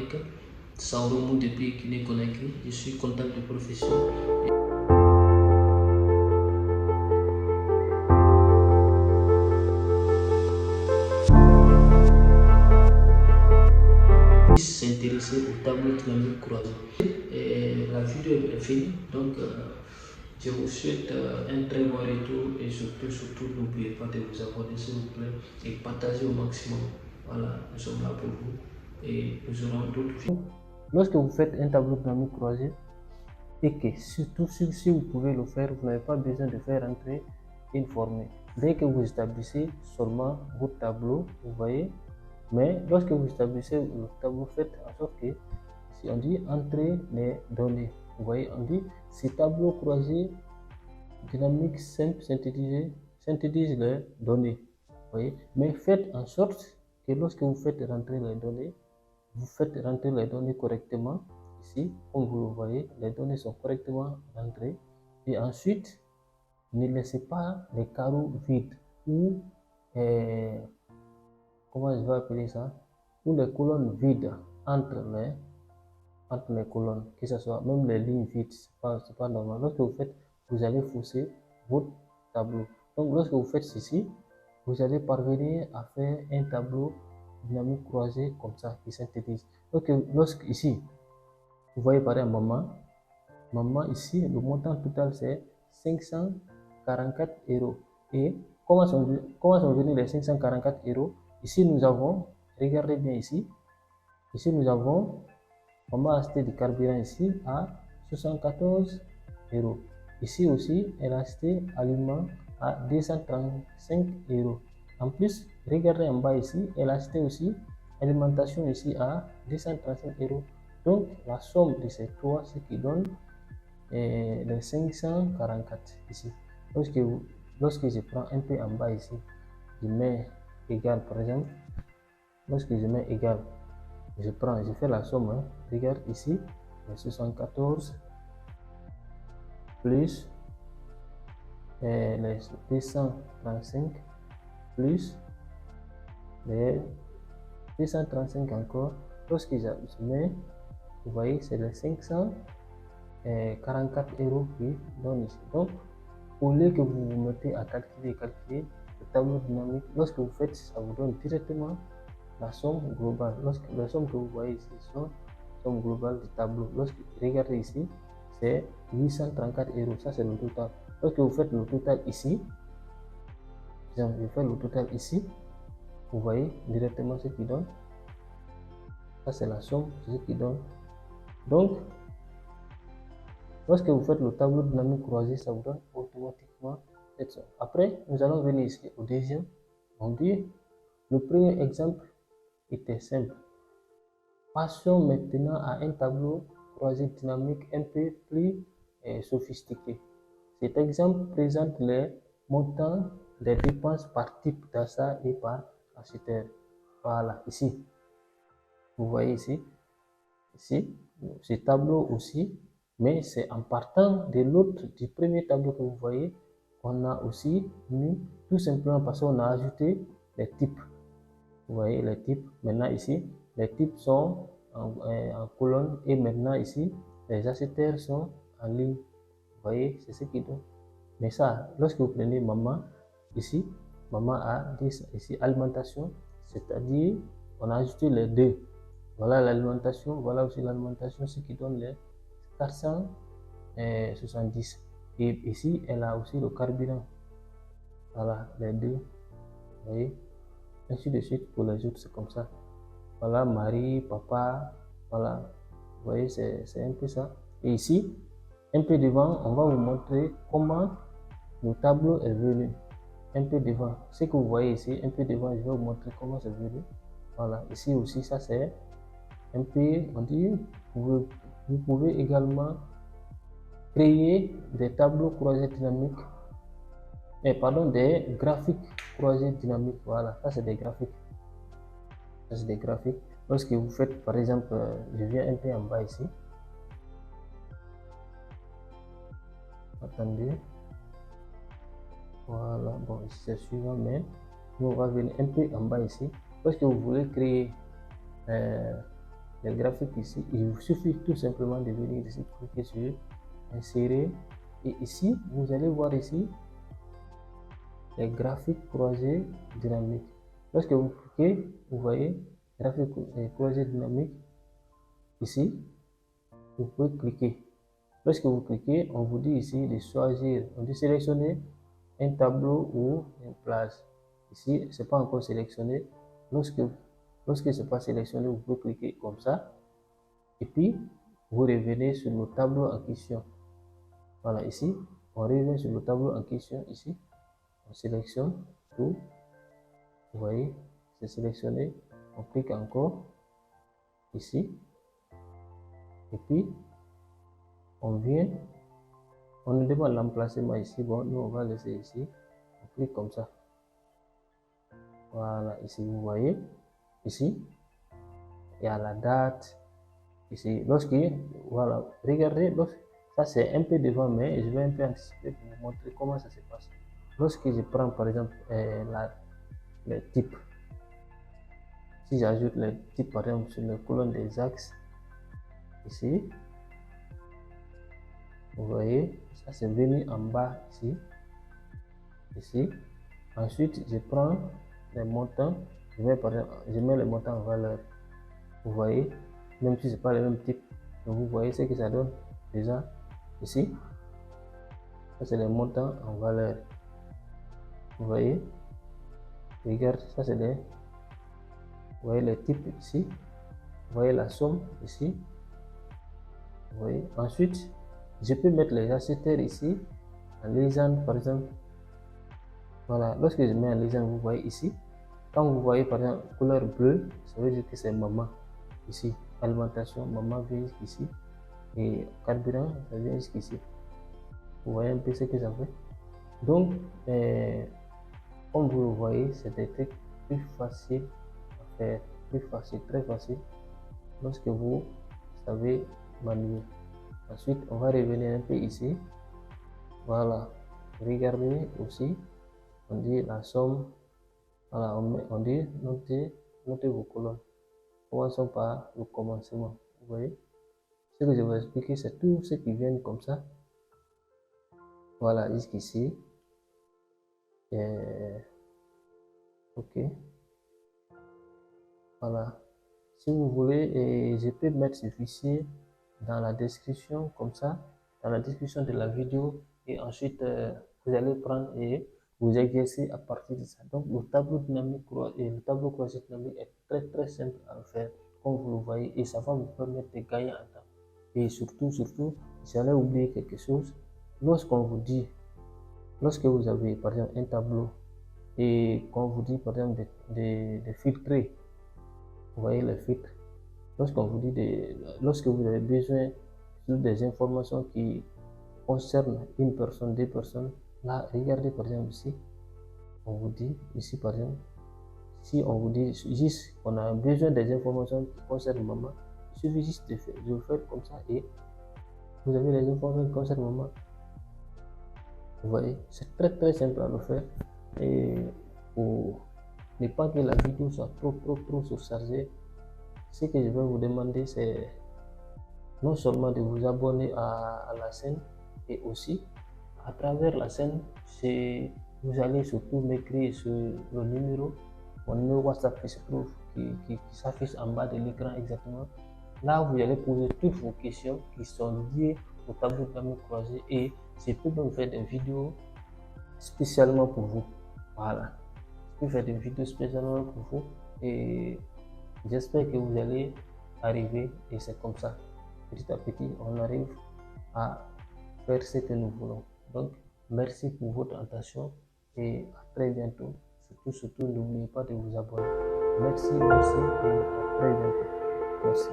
avec Sauro depuis Guinée Conakry. Je suis comptable de profession. S'intéresser au tableau dynamique croisé. La vidéo est finie, donc je vous souhaite un très bon retour et surtout n'oubliez pas de vous abonner s'il vous plaît et partager au maximum. Voilà, nous sommes là pour vous et nous aurons d'autres vidéos. Lorsque vous faites un tableau dynamique croisé et que surtout si vous pouvez le faire, vous n'avez pas besoin de faire entrer une formule. Dès que vous établissez seulement votre tableau, vous voyez. Mais lorsque vous établissez le tableau, faites en sorte que si on dit entrer les données, vous voyez, on dit ces tableaux croisés dynamiques simples synthétisent les données. Vous voyez, mais faites en sorte que lorsque vous faites rentrer les données, vous faites rentrer les données correctement. Ici, comme vous le voyez, les données sont correctement rentrées. Et ensuite, ne laissez pas les carreaux vides ou comment je vais appeler ça, ou les colonnes vides entre les colonnes, que ce soit même les lignes vides, c'est pas normal. Lorsque vous faites, vous allez fausser votre tableau. Donc lorsque vous faites ceci, vous allez parvenir à faire un tableau dynamique croisé comme ça qui synthétise. Donc lorsque ici, vous voyez par exemple maman ici, le montant total c'est 544 euros. Et comment sont venus les 544 euros? Ici, nous avons, regardez bien ici, nous avons, on va acheter du carburant ici à 74 euros. Ici aussi, elle a acheté aliment à 235 euros. En plus, regardez en bas ici, elle a acheté aussi alimentation ici à 235 euros. Donc, la somme de ces trois, ce qui donne les 544 ici. Lorsque je prends un peu en bas ici, je mets égal par exemple. Lorsque je mets égal, je fais la somme. Hein. Regarde ici, les 74 plus les 235 plus les 235 encore. Lorsque je mets, vous voyez, c'est les 544 euros qui donnent ici. Donc, au lieu que vous vous mettez à calculer le tableau dynamique, lorsque vous faites, ça vous donne directement la somme globale. Lorsque la somme que vous voyez ici sont la somme globale du tableau. Lorsque vous regardez ici, c'est 834 euros. Ça, c'est le total. Lorsque vous faites le total ici, je fais le total ici, vous voyez directement ce qui donne. Ça, c'est la somme, c'est ce qui donne. Donc, lorsque vous faites le tableau dynamique croisé, ça vous donne automatiquement cette somme. Après, nous allons venir ici au deuxième. On dit, le premier exemple était simple. Passons maintenant à un tableau croisé dynamique un peu plus sophistiqué. Cet exemple présente les montants des dépenses par type d'achat et par acheteur. Voilà, ici. Vous voyez ici, ce tableau aussi, mais c'est en partant de l'autre, du premier tableau que vous voyez, on a aussi mis tout simplement parce qu'on a ajouté les types. Vous voyez les types. Maintenant ici, les types sont en colonne et maintenant ici, les acheteurs sont en ligne. Vous voyez, c'est ce qui donne. Mais ça, lorsque vous prenez maman, ici, maman a dit ici alimentation, c'est-à-dire on a ajouté les deux. Voilà l'alimentation, voilà aussi l'alimentation, ce qui donne les 470. Et ici, elle a aussi le carburant. Voilà, les deux. Vous voyez, ainsi de suite pour les autres, c'est comme ça. Voilà, Marie, papa, voilà. Vous voyez, c'est un peu ça. Et ici, un peu devant, on va vous montrer comment le tableau est venu. Un peu devant. Ce que vous voyez ici, un peu devant, je vais vous montrer comment c'est venu. Voilà, ici aussi, ça c'est un peu, on dit, vous pouvez également créer des tableaux croisés dynamiques, des graphiques croisés dynamiques. Voilà, ça c'est des graphiques. Ça c'est des graphiques. Lorsque vous faites, par exemple, je viens un peu en bas ici. Attendez. Voilà, bon, ici c'est suivant, mais nous on va venir un peu en bas ici. Lorsque vous voulez créer les graphiques ici. Il vous suffit tout simplement de venir ici, cliquer sur insérer, et ici vous allez voir ici les graphiques croisés dynamiques. Lorsque vous cliquez, vous voyez graphique croisé dynamique ici. Vous pouvez cliquer. Lorsque vous cliquez, on vous dit ici de choisir, on dit sélectionner un tableau ou une plage. Ici, c'est pas encore sélectionné. Lorsque c'est pas sélectionné, vous pouvez cliquer comme ça. Et puis, vous revenez sur le tableau en question. Voilà, ici, on revient sur le tableau en question. Ici, on sélectionne tout. Vous voyez, c'est sélectionné. On clique encore ici. Et puis, on vient, on nous demande l'emplacement ici. Bon, nous, on va laisser ici. On clique comme ça. Voilà, ici, vous voyez, ici, il y a la date. Ici, voilà, regardez, ça c'est un peu devant, mais je vais un peu anticiper pour vous montrer comment ça se passe. Lorsque je prends par exemple les types, si j'ajoute les types par exemple sur la colonne des axes, ici, vous voyez, ça c'est venu en bas ici. Ensuite, je prends les montants, je mets les montants en valeur. Vous voyez, même si c'est pas le même type, donc vous voyez ce que ça donne déjà ici. Ça c'est les montants en valeur. Vous voyez, regarde, ça c'est vous voyez les types ici. Vous voyez la somme ici. Vous voyez. Ensuite, je peux mettre les acheteurs ici en légende par exemple. Voilà, lorsque je mets en légende, vous voyez ici. Quand vous voyez par exemple couleur bleue, ça veut dire que c'est maman ici. Alimentation, maman vient jusqu'ici. Et carburant, ça vient jusqu'ici. Vous voyez un peu ce que ça fait. Donc, comme vous le voyez, c'est des trucs plus faciles à faire, plus facile, très facile, lorsque vous savez manier. Ensuite, on va revenir un peu ici. Voilà, regardez aussi, on dit la somme. Voilà, on dit notez vos colonnes. Commençons par le commencement. Vous voyez, ce que je vais expliquer, c'est tout ce qui vient comme ça. Voilà, jusqu'ici. Ok. Voilà. Si vous voulez, je peux mettre ce fichier dans la description, comme ça, dans la description de la vidéo, et ensuite vous allez prendre et vous exercer à partir de ça. Donc le tableau dynamique et le tableau croisé dynamique est très simple à faire, comme vous le voyez, et ça va vous permettre de gagner en temps. Et surtout, j'allais oublier quelque chose. Lorsqu'on vous dit, lorsque vous avez par exemple un tableau et qu'on vous dit par exemple de filtrer, vous voyez les filtres. Lorsqu'on vous dit lorsque vous avez besoin des informations qui concernent une personne, deux personnes, là, regardez par exemple ici, on vous dit ici par exemple, si on vous dit juste qu'on a besoin des informations qui concernent maman, il suffit juste de le faire comme ça et vous avez les informations qui concernent maman. Vous voyez, c'est très simple à le faire. Et pour ne pas que la vidéo soit trop surchargée, ce que je vais vous demander, c'est non seulement de vous abonner à la chaîne, et aussi à travers la chaîne, vous allez surtout m'écrire sur le numéro, mon numéro WhatsApp qui se trouve, qui s'affiche en bas de l'écran exactement. Là, vous allez poser toutes vos questions qui sont liées au tableau dynamique croisé, et je peux même faire des vidéos spécialement pour vous. Voilà, je peux faire des vidéos spécialement pour vous, et j'espère que vous allez arriver, et c'est comme ça, petit à petit, on arrive à faire ce que nous voulons. Donc, merci pour votre attention et à très bientôt. Surtout, n'oubliez pas de vous abonner. Merci et à très bientôt. Merci.